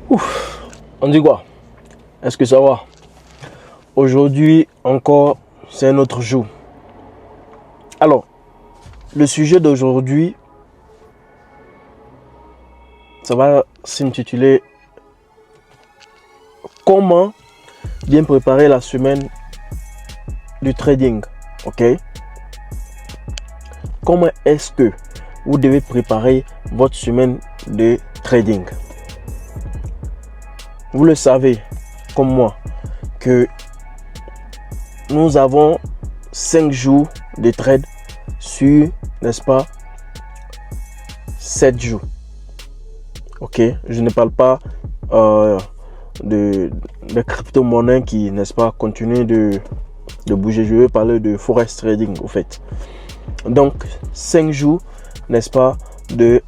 Ouf, on dit quoi? Est-ce que ça va? Aujourd'hui encore, c'est un autre jour. Alors, le sujet d'aujourd'hui, ça va s'intituler comment bien préparer la semaine du trading. Ok? Comment est-ce que vous devez préparer votre semaine de trading? Vous le savez, comme moi, que nous avons 5 jours de trade sur, n'est-ce pas, 7 jours. Ok, je ne parle pas de crypto-monnaie qui, n'est-ce pas, continue de bouger. Je veux parler de forex trading, au fait. Donc, 5 jours, n'est-ce pas, de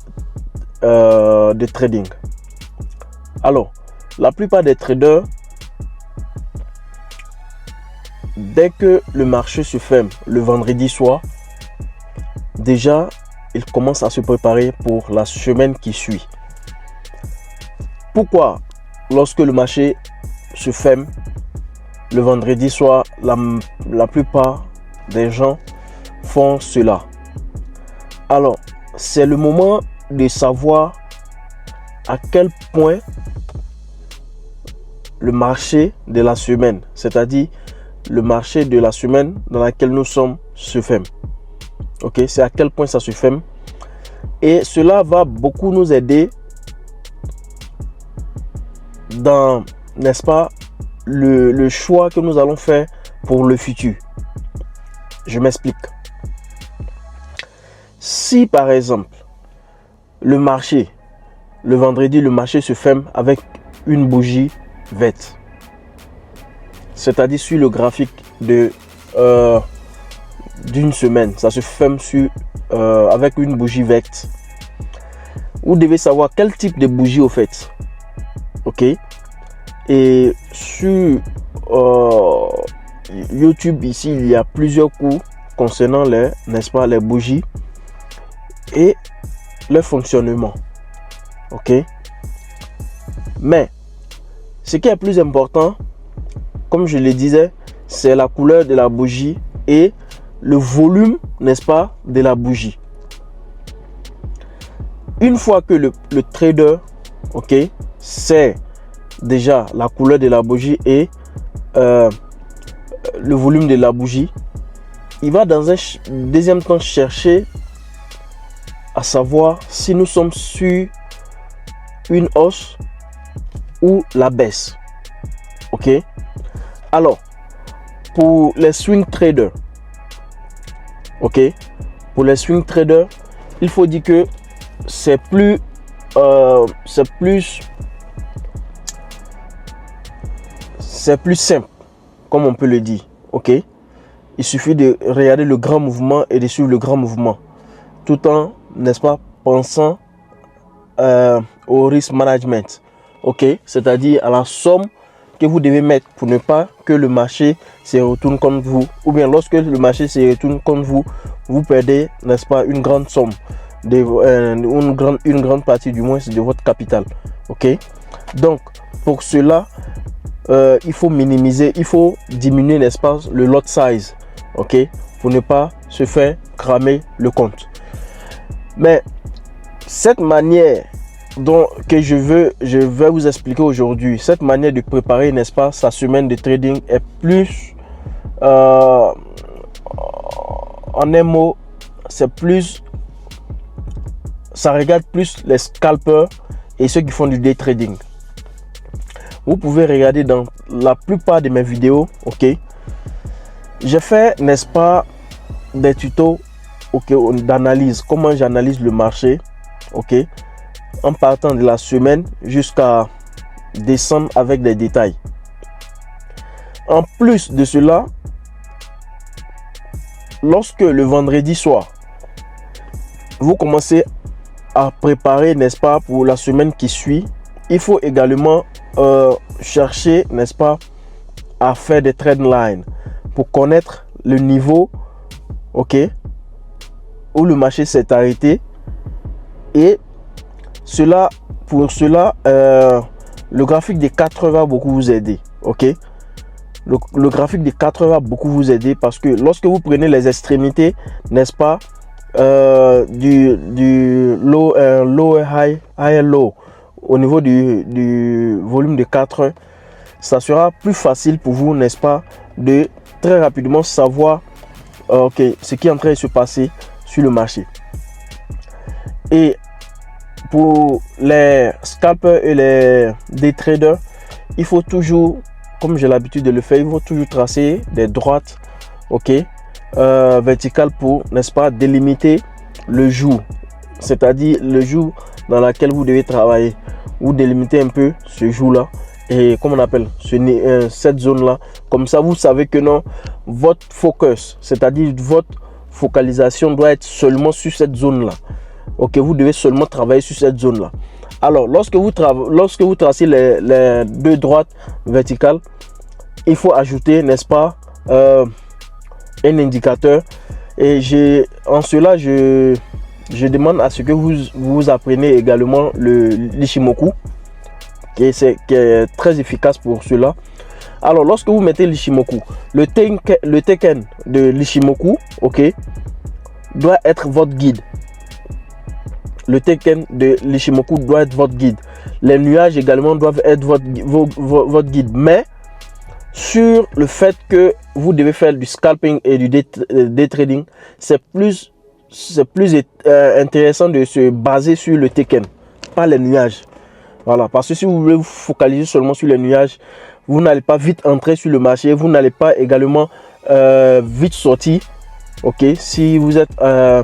trading. Alors, la plupart des traders, dès que le marché se ferme le vendredi soir, déjà, ils commencent à se préparer pour la semaine qui suit. Pourquoi, lorsque le marché se ferme le vendredi soir, la plupart des gens font cela? Alors, c'est le moment de savoir à quel point le marché de la semaine, c'est-à-dire le marché de la semaine dans laquelle nous sommes, se ferme. Ok, c'est à quel point ça se ferme. Et cela va beaucoup nous aider dans, n'est-ce pas, le choix que nous allons faire pour le futur. Je m'explique. Si par exemple, le marché, le vendredi, le marché se ferme avec une bougie verte, c'est-à-dire sur le graphique de d'une semaine, ça se ferme sur avec une bougie verte. Vous devez savoir quel type de bougie au fait. Ok, et sur YouTube ici, il y a plusieurs cours concernant les, n'est-ce pas, les bougies et leur fonctionnement. Ok, mais ce qui est plus important, comme je le disais, c'est la couleur de la bougie et le volume, n'est-ce pas, de la bougie. Une fois que le trader, ok, sait déjà la couleur de la bougie et le volume de la bougie, il va dans un deuxième temps chercher à savoir si nous sommes sur une hausse ou la baisse. Ok, alors pour les swing traders, ok, pour les swing traders, il faut dire que c'est plus simple, comme on peut le dire. Ok, il suffit de regarder le grand mouvement et de suivre le grand mouvement, tout en, n'est-ce pas, pensant au risk management. Ok, c'est-à-dire à la somme que vous devez mettre pour ne pas que le marché se retourne contre vous, ou bien lorsque le marché se retourne contre vous, vous perdez, n'est-ce pas, une grande somme, une grande partie du moins de votre capital. Ok, donc pour cela, il faut minimiser, il faut diminuer, n'est-ce pas, le lot size. Ok, pour ne pas se faire cramer le compte. Mais cette manière que je vais vous expliquer aujourd'hui, cette manière de préparer, n'est-ce pas, sa semaine de trading est plus, en un mot, c'est plus, ça regarde plus les scalpers et ceux qui font du day trading. Vous pouvez regarder dans la plupart de mes vidéos, ok, j'ai fait, n'est-ce pas, des tutos, ok, d'analyse, comment j'analyse le marché, ok, en partant de la semaine jusqu'à décembre avec des détails. En plus de cela, lorsque le vendredi soir, vous commencez à préparer, n'est-ce pas, pour la semaine qui suit, il faut également chercher, n'est-ce pas, à faire des trend lines pour connaître le niveau, ok, où le marché s'est arrêté. Et pour cela, le graphique des 4 heures va beaucoup vous aider. Ok, le graphique des 4 heures va beaucoup vous aider parce que lorsque vous prenez les extrémités, n'est-ce pas, du low, low high, high low au niveau du volume de 4 heures, ça sera plus facile pour vous, n'est-ce pas, de très rapidement savoir ok, ce qui est en train de se passer sur le marché. Et pour les scalpers et les day traders, il faut toujours, comme j'ai l'habitude de le faire, il faut toujours tracer des droites, ok, verticales pour, n'est-ce pas, délimiter le jour, c'est-à-dire le jour dans lequel vous devez travailler. Vous délimitez un peu ce jour-là et comme on appelle cette zone-là. Comme ça, vous savez que non, votre focus, c'est-à-dire votre focalisation doit être seulement sur cette zone-là. Ok, vous devez seulement travailler sur cette zone-là. Alors, lorsque vous tracez les deux droites verticales, il faut ajouter, n'est-ce pas, un indicateur. Et en cela, je demande à ce que vous appreniez également l'Ichimoku, qui est très efficace pour cela. Alors, lorsque vous mettez l'Ichimoku, le Teken de l'Ichimoku, ok, doit être votre guide. Le Teken de l'Ichimoku doit être votre guide. Les nuages également doivent être votre guide. Mais sur le fait que vous devez faire du scalping et du day trading, c'est plus intéressant de se baser sur le Teken, pas les nuages. Voilà, parce que si vous voulez vous focaliser seulement sur les nuages, vous n'allez pas vite entrer sur le marché, vous n'allez pas également vite sortir. Ok, si vous êtes en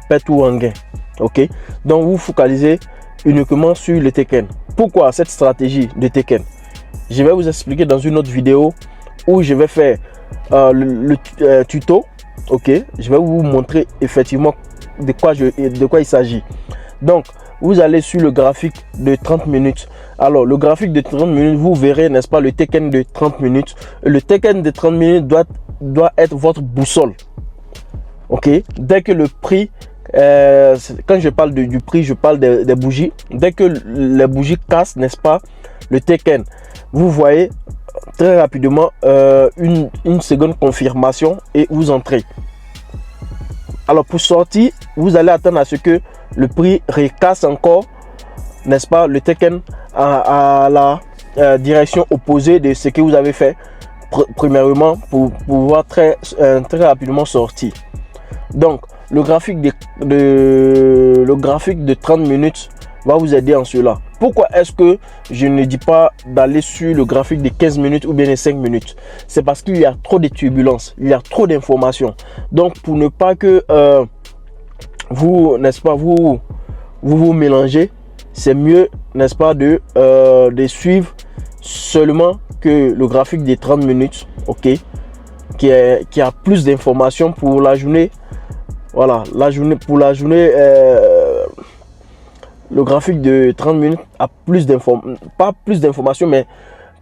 perte ou en gain. Ok, donc vous focalisez uniquement sur le Teken. Pourquoi cette stratégie de Teken? Je vais vous expliquer dans une autre vidéo où je vais faire le tuto. Ok, je vais vous montrer effectivement de quoi il s'agit. Donc vous allez sur le graphique de 30 minutes. Alors le graphique de 30 minutes, vous verrez, n'est-ce pas, le Teken de 30 minutes. Le Teken de 30 minutes doit être votre boussole. Ok, dès que le prix, quand je parle du prix, je parle des bougies. Dès que les bougies cassent, n'est-ce pas, le Teken, vous voyez très rapidement une seconde confirmation et vous entrez. Alors pour sortir, vous allez attendre à ce que le prix recasse encore, n'est-ce pas, le Teken à la direction opposée de ce que vous avez fait premièrement pour pouvoir très rapidement sortir. Donc le graphique de 30 minutes va vous aider en cela. Pourquoi est-ce que je ne dis pas d'aller sur le graphique de 15 minutes ou bien de 5 minutes? C'est parce qu'il y a trop de turbulences, il y a trop d'informations. Donc pour ne pas que vous, n'est-ce pas, vous mélangez, c'est mieux, n'est-ce pas, de suivre seulement que le graphique des 30 minutes, ok, qui a plus d'informations pour la journée. Voilà, pour la journée, le graphique de 30 minutes a plus d'informations, pas plus d'informations, mais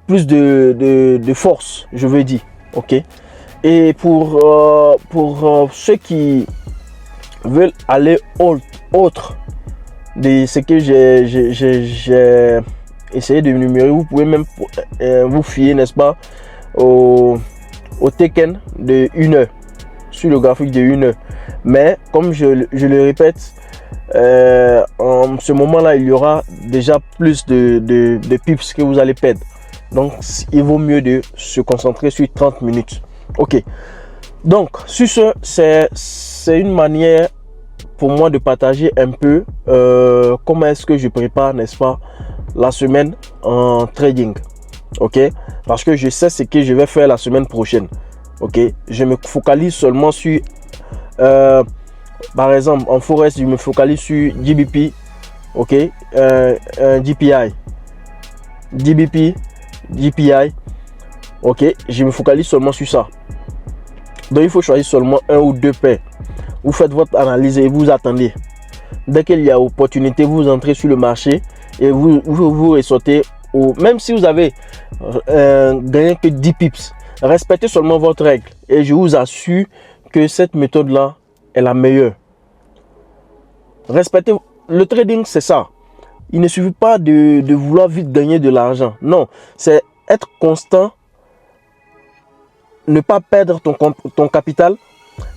plus de force, je veux dire, ok. Et pour ceux qui veulent aller autre de ce que j'ai essayé de numérer, vous pouvez même vous fier, n'est-ce pas, au Teken de 1 heure, sur le graphique de 1 heure. Mais comme je le répète, en ce moment-là, il y aura déjà plus de pips que vous allez perdre. Donc, il vaut mieux de se concentrer sur 30 minutes. Ok. Donc, sur ce, c'est une manière pour moi de partager un peu comment est-ce que je prépare, n'est-ce pas, la semaine en trading. Ok. Parce que je sais ce que je vais faire la semaine prochaine. Ok. Je me focalise seulement sur... par exemple, en Forex, je me focalise sur GBP, ok, GPI, GPI, ok, je me focalise seulement sur ça. Donc, il faut choisir seulement un ou deux paires. Vous faites votre analyse et vous attendez. Dès qu'il y a opportunité, vous entrez sur le marché et vous ressortez. Même si vous avez gagné que 10 pips, respectez seulement votre règle. Et je vous assure que cette méthode-là est la meilleure. Respectez le trading, c'est ça. il ne suffit pas de vouloir vite gagner de l'argent. Non, c'est être constant, ne pas perdre ton capital,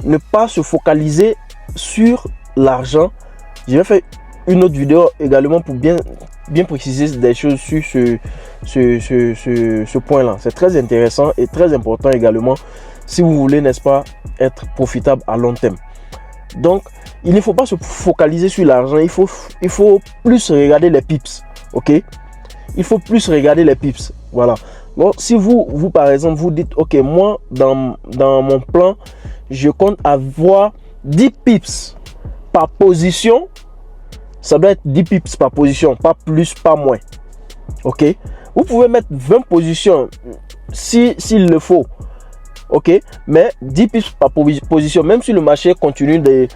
ne pas se focaliser sur l'argent. Je vais faire une autre vidéo également pour bien préciser des choses sur ce point-là. C'est très intéressant et très important également si vous voulez, n'est-ce pas, être profitable à long terme. Donc, il ne faut pas se focaliser sur l'argent. Il faut plus regarder les pips. Ok? Il faut plus regarder les pips. Voilà. Donc, si vous par exemple, vous dites, ok, moi, dans mon plan, je compte avoir 10 pips par position. Ça doit être 10 pips par position, pas plus, pas moins. Ok? Vous pouvez mettre 20 positions s'il le faut. Ok? Mais 10 pips par position, même si le marché continue d'aller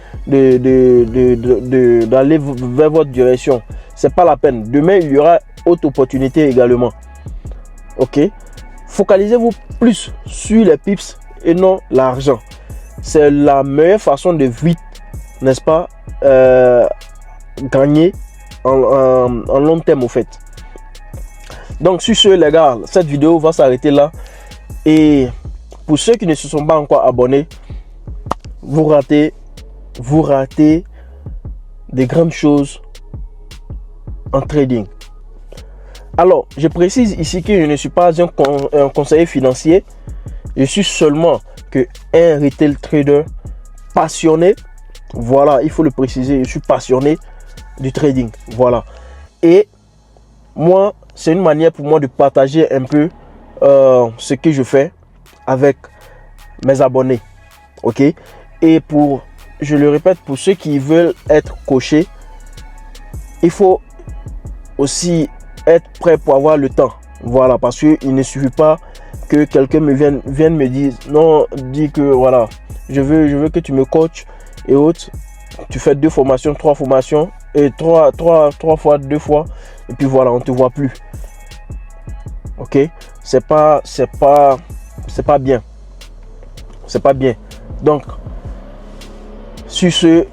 vers votre direction, c'est pas la peine. Demain, il y aura autre opportunité également. Ok? Focalisez-vous plus sur les pips et non l'argent. C'est la meilleure façon de vite, n'est-ce pas, gagner en long terme au fait. Donc sur ce les gars, cette vidéo va s'arrêter là. Et pour ceux qui ne se sont pas encore abonnés, vous ratez des grandes choses en trading. Alors, je précise ici que je ne suis pas un conseiller financier. Je suis seulement un retail trader passionné. Voilà, il faut le préciser, je suis passionné du trading. Voilà. Et moi, c'est une manière pour moi de partager un peu ce que je fais avec mes abonnés. Ok? Et je le répète, pour ceux qui veulent être coachés, il faut aussi être prêt pour avoir le temps. Voilà, parce qu'il ne suffit pas que quelqu'un vienne me dire non, dis que voilà, je veux que tu me coaches et autres. Tu fais 2 formations, 3 formations et 3 fois 2 fois et puis voilà, on te voit plus. Ok? C'est pas bien. C'est pas bien. Donc sur ce,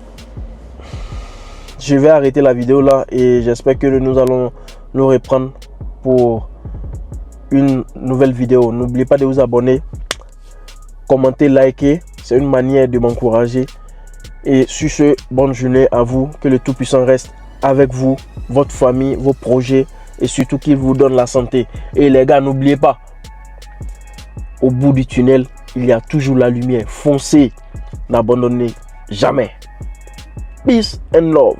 je vais arrêter la vidéo là et j'espère que nous allons nous reprendre pour une nouvelle vidéo. N'oubliez pas de vous abonner, commenter, liker. C'est une manière de m'encourager. Et sur ce, bonne journée à vous. Que le Tout-Puissant reste avec vous, votre famille, vos projets et surtout qu'il vous donne la santé. Et les gars, n'oubliez pas, au bout du tunnel, il y a toujours la lumière. Foncez, n'abandonnez jamais. Peace and love.